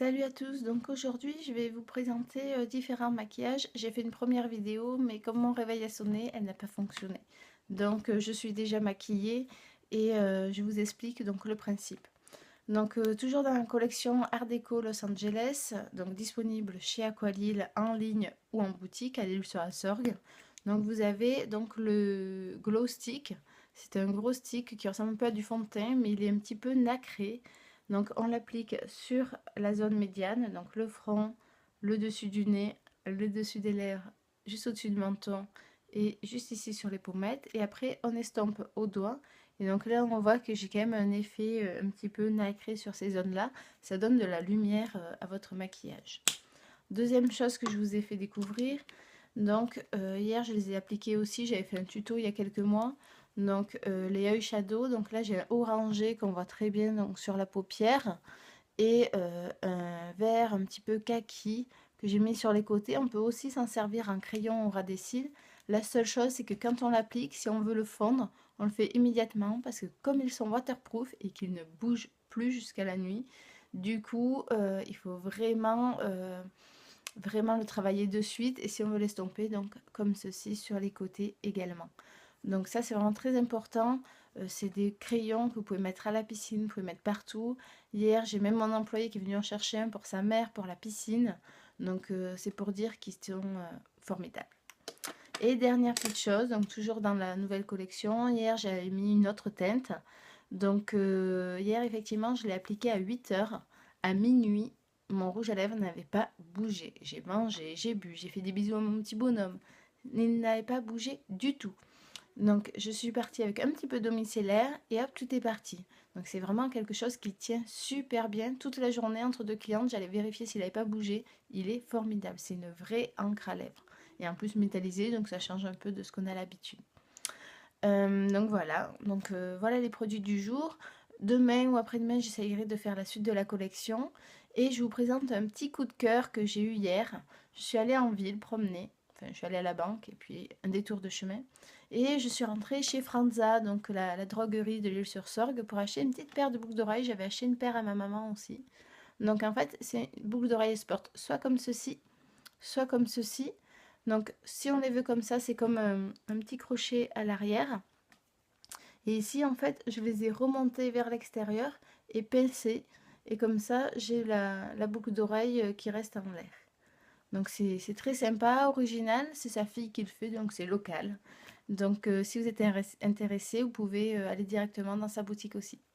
Salut à tous, donc aujourd'hui je vais vous présenter différents maquillages. J'ai fait une première vidéo mais comme mon réveil a sonné, elle n'a pas fonctionné. Donc je suis déjà maquillée et je vous explique donc le principe. Donc toujours dans la collection Art Deco Los Angeles, donc disponible chez Aqualil en ligne ou en boutique à l'île sur la Sorgue. Donc vous avez donc le Glow Stick, c'est un gros stick qui ressemble un peu à du fond de teint mais il est un petit peu nacré. Donc on l'applique sur la zone médiane, donc le front, le dessus du nez, le dessus des lèvres, juste au-dessus du menton et juste ici sur les pommettes. Et après on estompe au doigt. Et donc là on voit que j'ai quand même un effet un petit peu nacré sur ces zones-là. Ça donne de la lumière à votre maquillage. Deuxième chose que je vous ai fait découvrir, donc hier je les ai appliqués aussi, j'avais fait un tuto il y a quelques mois. Donc les eyeshadows, donc là j'ai un orangé qu'on voit très bien donc, sur la paupière et un vert un petit peu kaki que j'ai mis sur les côtés. On peut aussi s'en servir en crayon au ras des cils. La seule chose c'est que quand on l'applique, si on veut le fondre, on le fait immédiatement parce que comme ils sont waterproof et qu'ils ne bougent plus jusqu'à la nuit, du coup il faut vraiment le travailler de suite et si on veut l'estomper donc comme ceci sur les côtés également. Donc ça c'est vraiment très important. C'est des crayons que vous pouvez mettre à la piscine, vous pouvez mettre partout. Hier j'ai même mon employé qui est venu en chercher un pour sa mère pour la piscine. Donc c'est pour dire qu'ils sont formidables. Et dernière petite chose, donc toujours dans la nouvelle collection, hier j'avais mis une autre teinte. Donc hier effectivement je l'ai appliqué à 8 h. À minuit, mon rouge à lèvres n'avait pas bougé. J'ai mangé, j'ai bu, j'ai fait des bisous à mon petit bonhomme. Il n'avait pas bougé du tout. Donc je suis partie avec un petit peu d'eau micellaire et hop, tout est parti. Donc c'est vraiment quelque chose qui tient super bien. Toute la journée entre deux clientes, j'allais vérifier s'il n'avait pas bougé. Il est formidable, c'est une vraie encre à lèvres. Et en plus métallisé, donc ça change un peu de ce qu'on a l'habitude. Donc voilà, voilà les produits du jour. Demain ou après-demain, j'essayerai de faire la suite de la collection. Et je vous présente un petit coup de cœur que j'ai eu hier. Je suis allée en ville promener. Enfin, je suis allée à la banque et puis un détour de chemin. Et je suis rentrée chez Franza, donc la droguerie de l'île-sur-Sorgue, pour acheter une petite paire de boucles d'oreilles. J'avais acheté une paire à ma maman aussi. Donc en fait, c'est une boucle d'oreilles sport, soit comme ceci, soit comme ceci. Donc si on les veut comme ça, c'est comme un petit crochet à l'arrière. Et ici, en fait, je les ai remontés vers l'extérieur et pincés. Et comme ça, j'ai la boucle d'oreille qui reste en l'air. Donc c'est très sympa, original. C'est sa fille qui le fait, donc c'est local. Donc si vous êtes intéressé, vous pouvez aller directement dans sa boutique aussi.